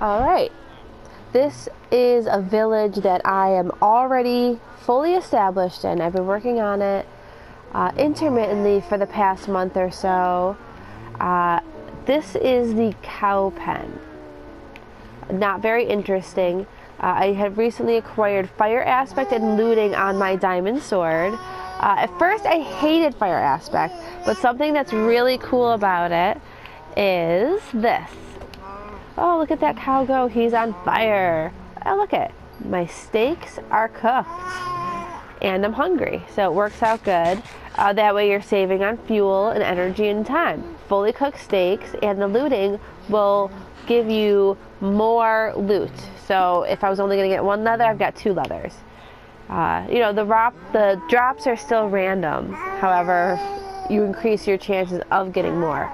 Alright, this is a village that I am already fully established in. I've been working on it intermittently for the past month or so. This is the cow pen. Not very interesting. I have recently acquired fire aspect and looting on my diamond sword. At first I hated fire aspect, but something that's really cool about it is this. Oh, look at that cow go. He's on fire. Oh, look at it. My steaks are cooked. And I'm hungry, so it works out good. That way you're saving on fuel and energy and time. Fully cooked steaks, and the looting will give you more loot. So if I was only going to get one leather, I've got 2 leathers. You know, the drops are still random. However, you increase your chances of getting more.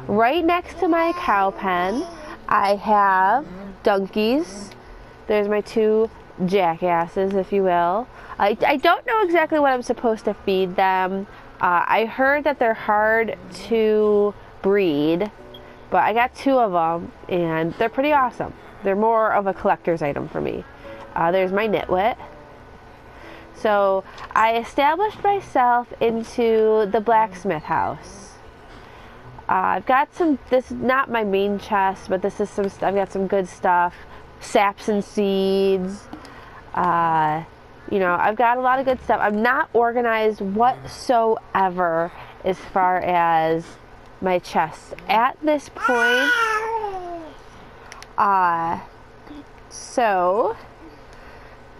Right next to my cow pen, I have donkeys. There's my 2 jackasses, if you will. I don't know exactly what I'm supposed to feed them. I heard that they're hard to breed, but I got 2 of them, and they're pretty awesome. They're more of a collector's item for me. There's my nitwit. So I established myself into the blacksmith house. I've got some, this is not my main chest, but this is some, I've got some good stuff. Saps and seeds. You know, I've got a lot of good stuff. I'm not organized whatsoever as far as my chest at this point. So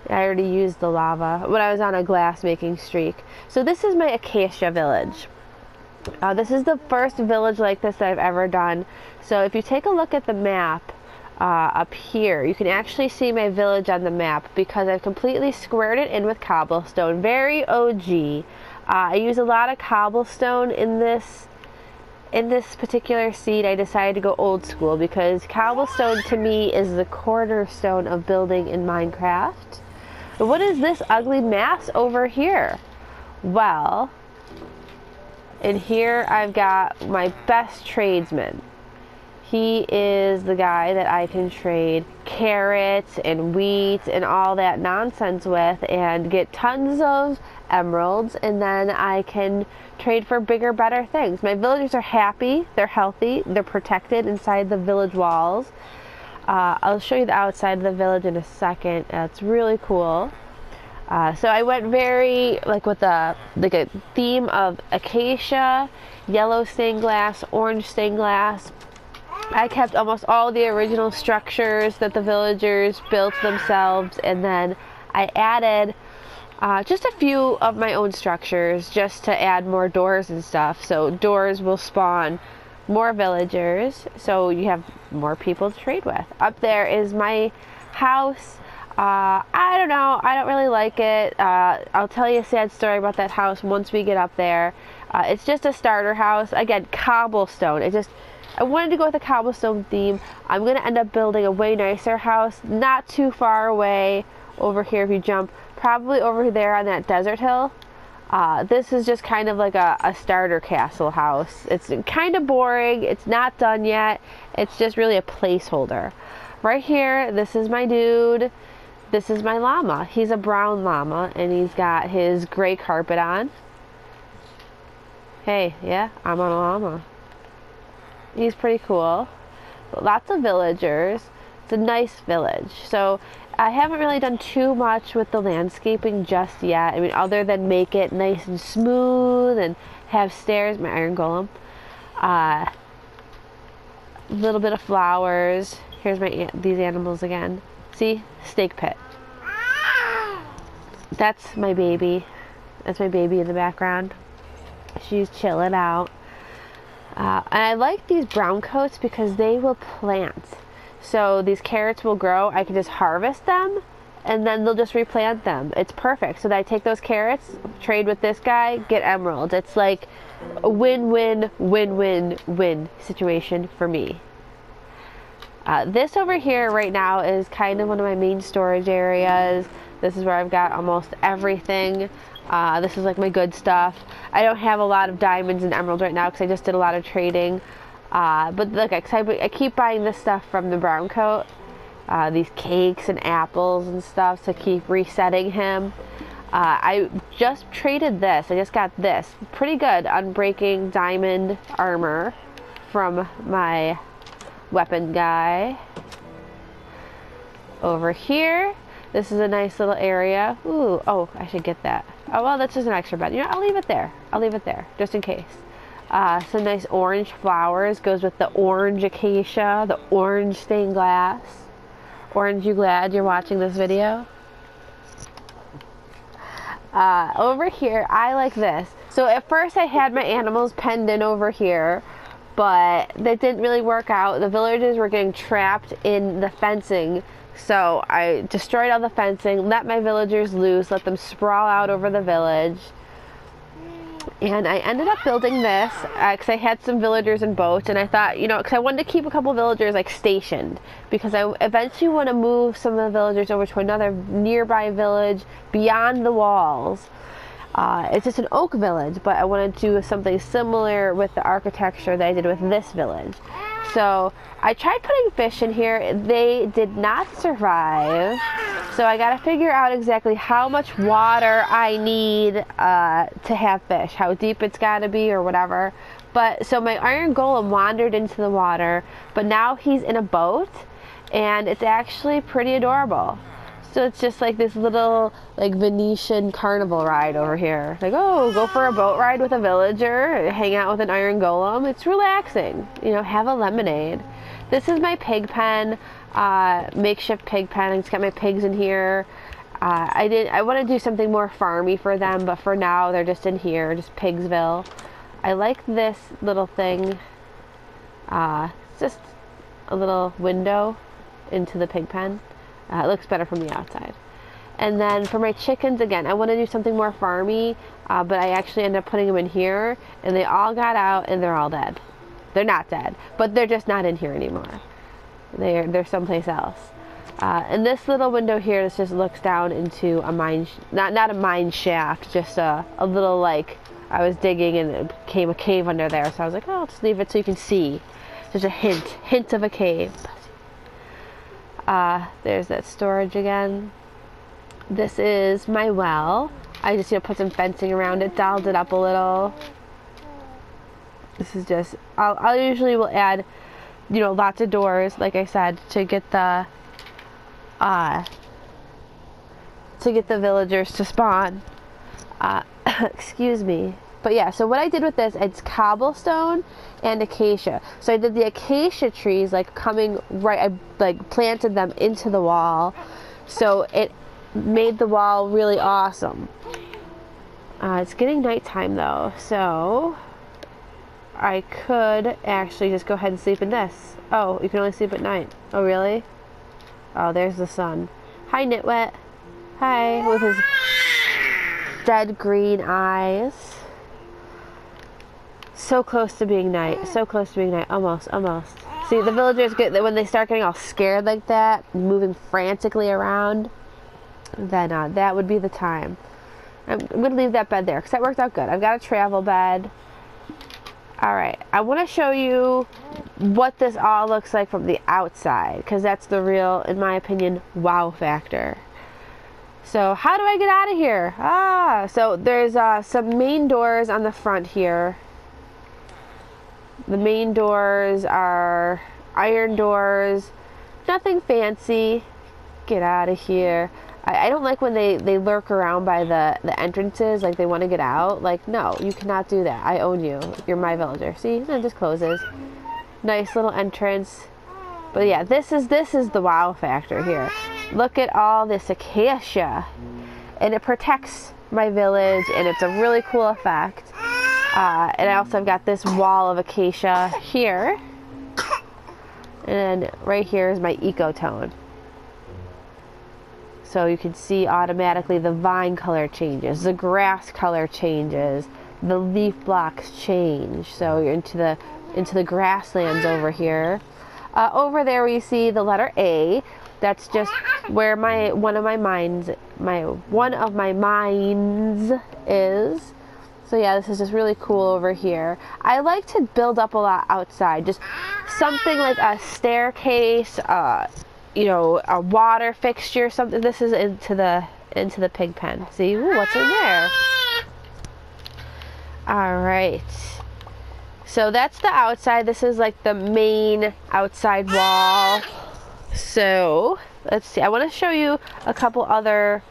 I already used the lava when I was on a glass making streak. So this is my Acacia Village. This is the first village like this that I've ever done. So if you take a look at the map up here, you can actually see my village on the map because I've completely squared it in with cobblestone. Very OG. I use a lot of cobblestone in this particular seed. I decided to go old school because cobblestone to me is the cornerstone of building in Minecraft. But what is this ugly mass over here? Well, and here I've got my best tradesman. He is the guy that I can trade carrots and wheat and all that nonsense with and get tons of emeralds, and then I can trade for bigger, better things. My villagers are happy, they're healthy, they're protected inside the village walls. I'll show you the outside of the village in a second. It's really cool. So I went very with a theme of acacia, yellow stained glass, orange stained glass. I kept almost all the original structures that the villagers built themselves, and then I added just a few of my own structures just to add more doors and stuff. So doors will spawn more villagers, so you have more people to trade with. Up there is my house. I don't know. I don't really like it. I'll tell you a sad story about that house once we get up there. It's just a starter house. Again, cobblestone. I wanted to go with a cobblestone theme. I'm going to end up building a way nicer house, not too far away over here if you jump. Probably over there on that desert hill. This is just kind of like a starter castle house. It's kind of boring. It's not done yet. It's just really a placeholder. Right here, this is my dude. This is my llama. He's a brown llama, and he's got his gray carpet on. Hey, yeah, I'm on a llama. He's pretty cool. Lots of villagers. It's a nice village. So I haven't really done too much with the landscaping just yet. I mean, other than make it nice and smooth and have stairs. My iron golem. A little bit of flowers. Here's these animals again. See? Steak pit. That's my baby. That's my baby in the background. She's chilling out. And I like these brown coats because they will plant. So these carrots will grow. I can just harvest them, and then they'll just replant them. It's perfect. So that I take those carrots, trade with this guy, get emeralds. It's like a win-win, win-win-win situation for me. This over here right now is kind of one of my main storage areas. This is where I've got almost everything. This is like my good stuff. I don't have a lot of diamonds and emeralds right now because I just did a lot of trading. But look, I keep buying this stuff from the brown coat. these cakes and apples and stuff to keep resetting him. I just traded this. I just got this. Pretty good unbreaking diamond armor from my weapon guy. Over here, this is a nice little area. Ooh, oh, I should get that. Oh, well, that's just an extra bed. You know, I'll leave it there. I'll leave it there, just in case. Some nice orange flowers. Goes with the orange acacia, the orange stained glass. Orange, you glad you're watching this video? Over here, I like this. So at first I had my animals penned in over here, but that didn't really work out. The villagers were getting trapped in the fencing, so I destroyed all the fencing, let my villagers loose, let them sprawl out over the village. And I ended up building this because I had some villagers in boats, and I thought, you know, because I wanted to keep a couple villagers like stationed, because I eventually want to move some of the villagers over to another nearby village beyond the walls. It's just an oak village, but I wanted to do something similar with the architecture that I did with this village. So I tried putting fish in here. They did not survive. So I got to figure out exactly how much water I need to have fish, how deep it's got to be or whatever. But so my iron golem wandered into the water, but now he's in a boat, and it's actually pretty adorable. So it's just like this little like Venetian carnival ride over here. Like, oh, go for a boat ride with a villager, hang out with an iron golem. It's relaxing. You know, have a lemonade. This is my pig pen, makeshift pig pen. I just got my pigs in here. I want to do something more farmy for them, but for now they're just in here, just Pigsville. I like this little thing. It's just a little window into the pig pen. It looks better from the outside. And then for my chickens, again, I want to do something more farmy, but I actually ended up putting them in here, and they all got out, and they're all dead. They're not dead, but they're just not in here anymore. They're someplace else. And this little window here, this just looks down into a mine, not a mine shaft, just a little, like, I was digging and it became a cave under there, so I was like, oh, I'll just leave it so you can see. Just a hint of a cave. There's that storage again. This is my well. I just, you know, put some fencing around it, dolled it up a little. This is just, I usually will add, you know, lots of doors, like I said, to get the villagers to spawn. Excuse me. But yeah, so what I did with this, it's cobblestone and acacia. So I did the acacia trees like coming right, I like planted them into the wall. So it made the wall really awesome. It's getting nighttime though, so I could actually just go ahead and sleep in this. Oh, you can only sleep at night. Oh, really? Oh, there's the sun. Hi, Nitwet. Hi, with his dead green eyes. So close to being night. So close to being night. Almost. See, the villagers get, when they start getting all scared like that, moving frantically around, then that would be the time. I'm going to leave that bed there because that worked out good. I've got a travel bed. Alright, I want to show you what this all looks like from the outside, because that's the real, in my opinion, wow factor. So how do I get out of here? So there's some main doors on the front here. The main doors are iron doors, nothing fancy. Get out of here. I don't like when they lurk around by the entrances, like they want to get out. Like, no, you cannot do that. I own you. You're my villager. See, it just closes. Nice little entrance. But yeah, this is the wow factor here. Look at all this acacia, and it protects my village, and it's a really cool effect. And I also have got this wall of acacia here, and right here is my ecotone. So you can see automatically the vine color changes, the grass color changes, the leaf blocks change. So you're into the grasslands over here. Over there we see the letter A. That's just where one of my mines is. So yeah, this is just really cool over here. I like to build up a lot outside, just something like a staircase, you know, a water fixture, something. This is into the pig pen. See, ooh, what's in there? All right. So that's the outside. This is like the main outside wall. So let's see. I want to show you a couple other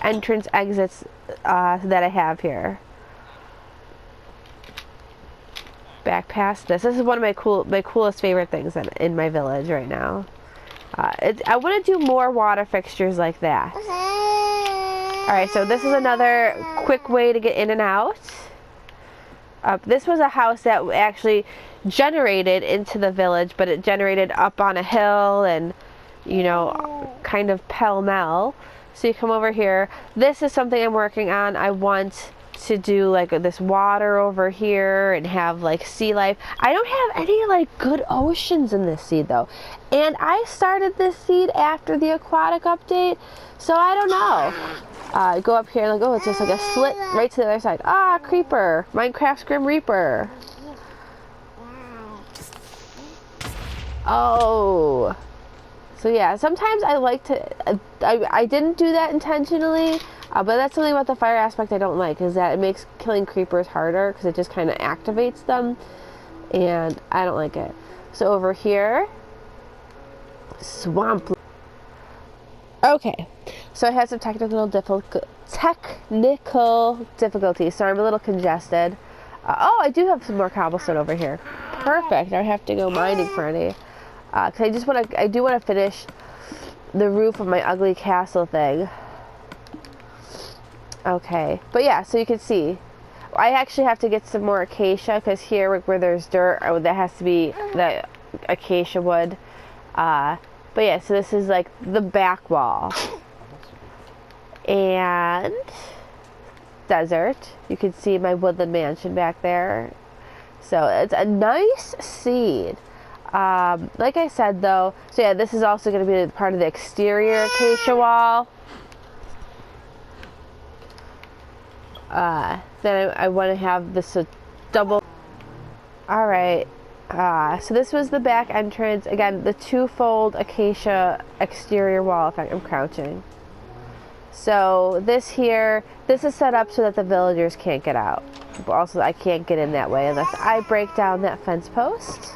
entrance exits that I have here. Back past this. This is one of my coolest favorite things in my village right now. I want to do more water fixtures like that. Alright, so this is another quick way to get in and out. This was a house that actually generated into the village, but it generated up on a hill and, you know, kind of pell-mell. So you come over here. This is something I'm working on. I want to do like this water over here and have like sea life. I don't have any like good oceans in this seed though, and I started this seed after the aquatic update, so I don't know. Go up here and like, oh, it's just like a slit right to the other side. Ah, creeper, Minecraft's Grim Reaper. Oh, so yeah, sometimes I like to I didn't do that intentionally. But that's something about the fire aspect I don't like, is that it makes killing creepers harder because it just kind of activates them, and I don't like it. So over here, swamp. Okay, so I had some technical difficulties, so I'm a little congested. Oh, I do have some more cobblestone over here. Perfect. I don't have to go mining for any. Cause I do want to finish the roof of my ugly castle thing. Okay, but yeah, so you can see, I actually have to get some more acacia, because here where there's dirt, that has to be the acacia wood. But yeah, so this is like the back wall. And desert. You can see my woodland mansion back there. So it's a nice seed. Like I said though, so yeah, this is also going to be part of the exterior acacia wall. Then I want to have this a double. Alright, so this was the back entrance. Again, the two-fold acacia exterior wall, if I'm crouching. So this is set up so that the villagers can't get out. But also I can't get in that way unless I break down that fence post.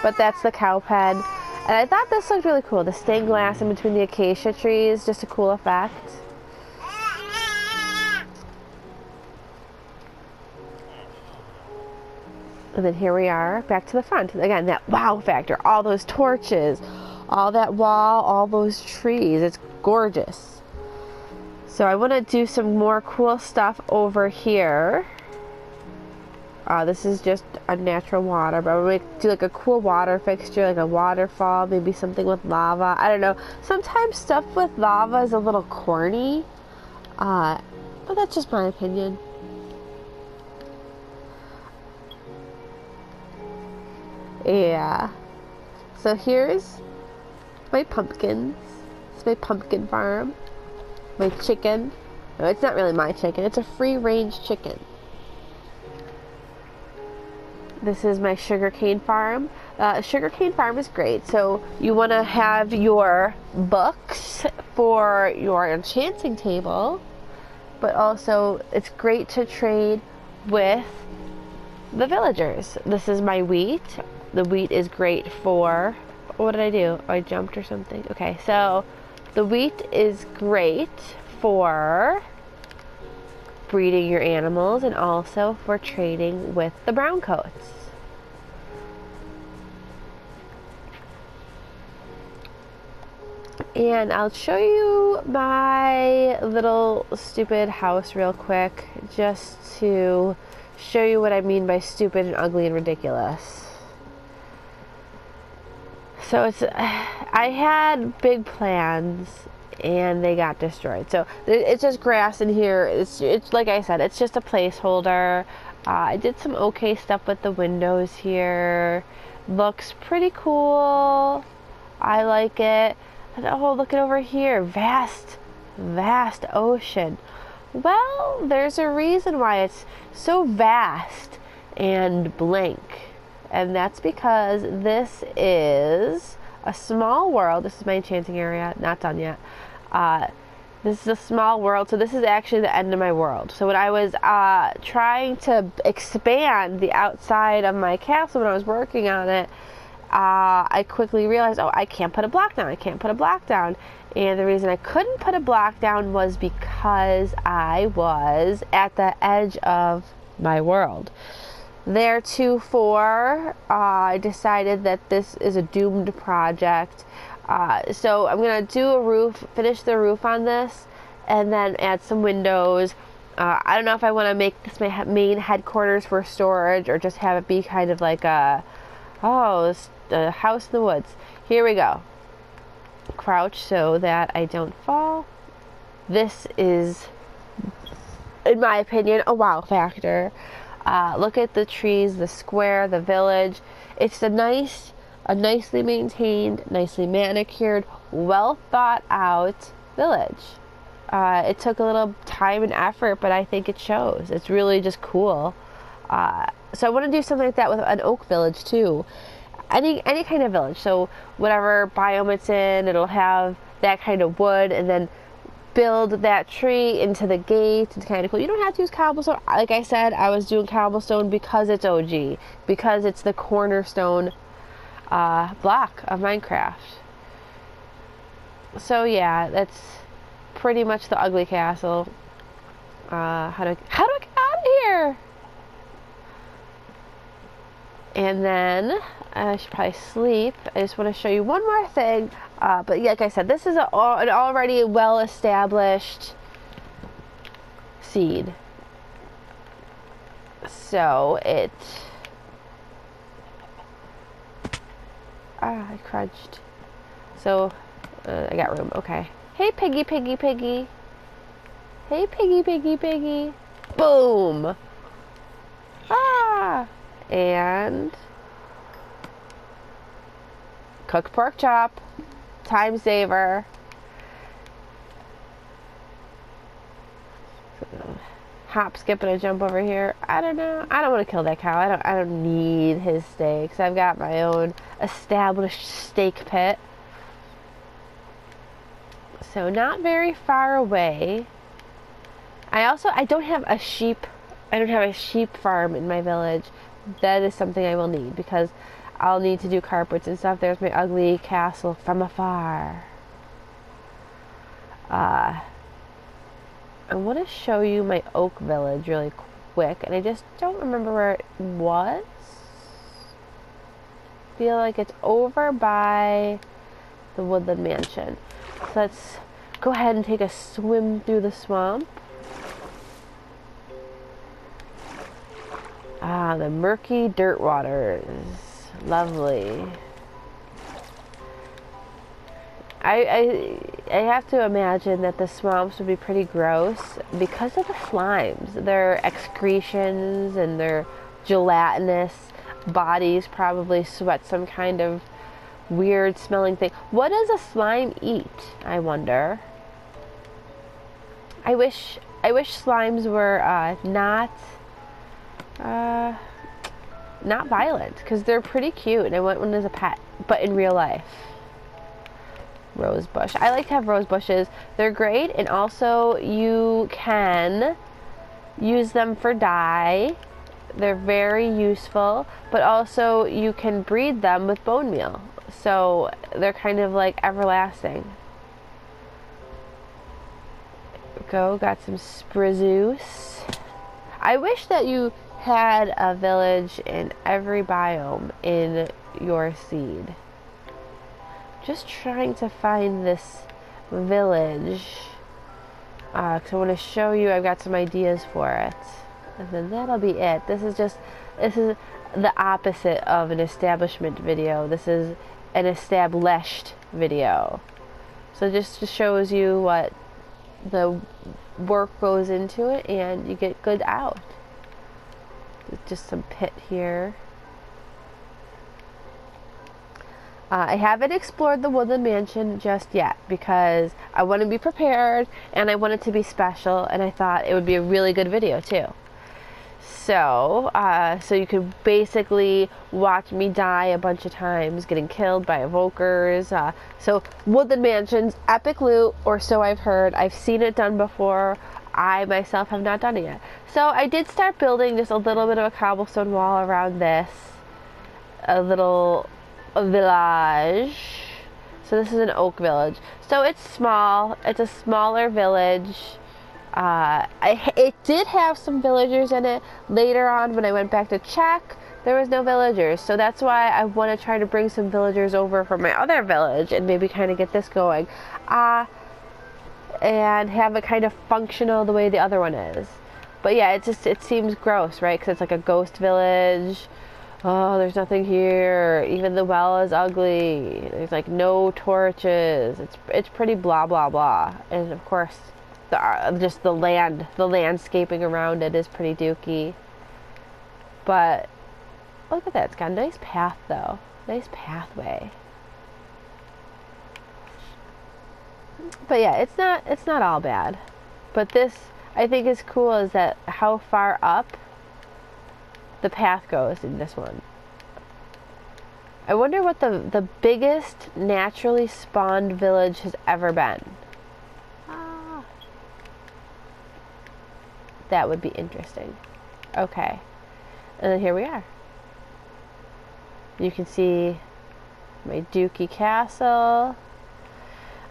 But that's the cow pen. And I thought this looked really cool. The stained glass in between the acacia trees, just a cool effect. And then here we are, back to the front. Again, that wow factor. All those torches, all that wall, all those trees. It's gorgeous. So I want to do some more cool stuff over here. This is just unnatural water, but I'm going to do like a cool water fixture, like a waterfall, maybe something with lava. I don't know. Sometimes stuff with lava is a little corny, but that's just my opinion. Yeah. So here's my pumpkins. It's my pumpkin farm. My chicken. No, it's not really my chicken. It's a free-range chicken. This is my sugarcane farm. Sugarcane farm is great. So you want to have your books for your enchanting table, but also it's great to trade with the villagers. This is my wheat. The wheat is great for, what did I do? Oh, I jumped or something. Okay, so the wheat is great for breeding your animals and also for trading with the brown coats. And I'll show you my little stupid house real quick, just to show you what I mean by stupid and ugly and ridiculous. So I had big plans and they got destroyed. So it's just grass in here. It's like I said, it's just a placeholder. I did some okay stuff with the windows here. Looks pretty cool. I like it. Oh, look at over here. Vast ocean. Well, there's a reason why it's so vast and blank. And that's because this is a small world. This is my enchanting area, not done yet. This is a small world, so this is actually the end of my world. So when I was trying to expand the outside of my castle when I was working on it, I quickly realized, oh, I can't put a block down. I can't put a block down. And the reason I couldn't put a block down was because I was at the edge of my world. Theretofore, I decided that this is a doomed project. So I'm going to do a roof, finish the roof on this, and then add some windows. I don't know if I want to make this my main headquarters for storage or just have it be kind of like a house in the woods. Here we go. Crouch so that I don't fall. This is, in my opinion, a wow factor. Look at the trees, the square, the village. It's a nicely maintained, nicely manicured, well thought out village. It took a little time and effort, but I think it shows. It's really just cool. So I want to do something like that with an oak village too. Any kind of village. So whatever biome it's in, it'll have that kind of wood, and then build that tree into the gate. It's kind of cool. You don't have to use cobblestone. Like I said, I was doing cobblestone because it's OG, because it's the cornerstone block of Minecraft. So yeah, that's pretty much the ugly castle. How do I get out of here? And then I should probably sleep. I just want to show you one more thing. But yeah, like I said, this is an already well-established seed. So it... I crunched. So I got room. Okay. Hey, piggy, piggy, piggy. Hey, piggy, piggy, piggy. Boom. Ah. And cooked pork chop. Time saver. Hop, skip, and a jump over here. I don't know. I don't want to kill that cow. I don't need his steaks. I've got my own established steak pit. So not very far away. I don't have a sheep. I don't have a sheep farm in my village. That is something I will need because I'll need to do carpets and stuff. There's my ugly castle from afar. I want to show you my oak village really quick, and I just don't remember where it was. I feel like it's over by the woodland mansion. So let's go ahead and take a swim through the swamp. Ah, the murky dirt waters. Lovely. I have to imagine that the swamps would be pretty gross because of the slimes. Their excretions and their gelatinous bodies probably sweat some kind of weird smelling thing. What does a slime eat, I wonder? I wish slimes were not violent, because they're pretty cute and I want one as a pet, but in real life. Rose bush. I like to have rose bushes. They're great, and also you can use them for dye. They're very useful, but also you can breed them with bone meal. So they're kind of like everlasting. Got some spruce. I wish that you had a village in every biome in your seed. Just trying to find this village because I want to show you. I've got some ideas for it, and then that'll be it. This is the opposite of an establishment video. This is an established video. So just shows you what the work goes into it, and you get good out. Just some pit here. I haven't explored the woodland mansion just yet because I want to be prepared and I want it to be special, and I thought it would be a really good video too. So, so you could basically watch me die a bunch of times, getting killed by evokers. So Woodland Mansions, epic loot, or so I've heard. I've seen it done before. I myself have not done it yet. So I did start building just a little bit of a cobblestone wall around this. A little village. So this is an oak village. So it's small. It's a smaller village. It did have some villagers in it. Later on, when I went back to check, there was no villagers. So that's why I want to try to bring some villagers over from my other village and maybe kind of get this going. And have it kind of functional the way the other one is. But yeah, it seems gross, right? Because it's like a ghost village. Oh, there's nothing here. Even the well is ugly. There's like no torches. It's pretty blah blah blah. And of course, just the landscaping around it is pretty dooky. But look at that. It's got a nice path though. Nice pathway. But yeah, it's not all bad. But this I think is cool is that how far up the path goes in this one. I wonder what the biggest naturally spawned village has ever been. That would be interesting. Okay. And then here we are. You can see my Dookie Castle.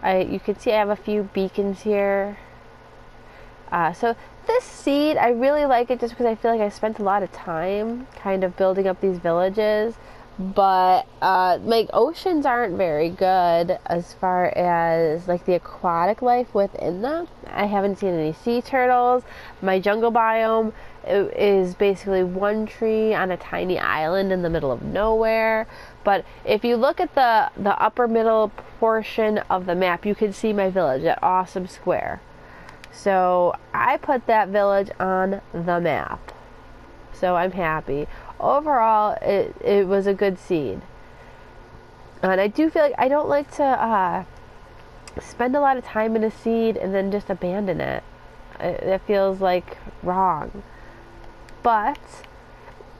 You can see I have a few beacons here. So this seed, I really like it just because I feel like I spent a lot of time kind of building up these villages. But like oceans aren't very good as far as like the aquatic life within them. I haven't seen any sea turtles. My jungle biome is basically one tree on a tiny island in the middle of nowhere. But if you look at the upper middle portion of the map, you can see my village, that awesome square. So I put that village on the map. So I'm happy. Overall, it was a good seed. And I do feel like I don't like to spend a lot of time in a seed and then just abandon it. It feels like wrong. But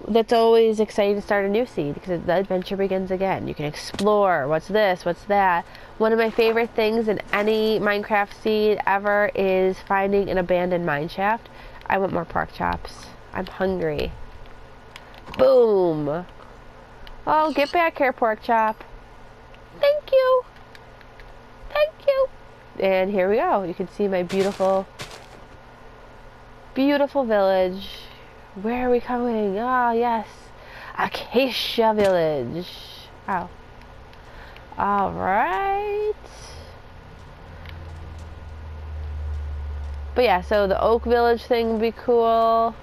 that's always exciting to start a new seed because the adventure begins again. You can explore. What's this? What's that? One of my favorite things in any Minecraft seed ever is finding an abandoned mine shaft. I want more pork chops. I'm hungry. Boom! Oh, get back here, pork chop. Thank you. Thank you. And here we go. You can see my beautiful, beautiful village. Where are we going? Ah, yes. Acacia Village. Ow. Alright. But yeah, so the Oak Village thing would be cool.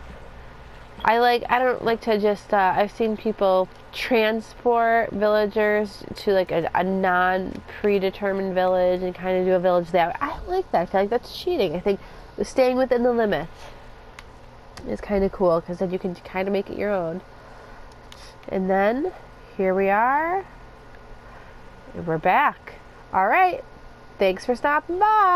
I don't like to just, I've seen people transport villagers to like a non-predetermined village and kind of do a village there. I don't like that. I feel like that's cheating. I think staying within the limits is kind of cool because then you can kind of make it your own. And then here we are. And we're back. All right. Thanks for stopping by.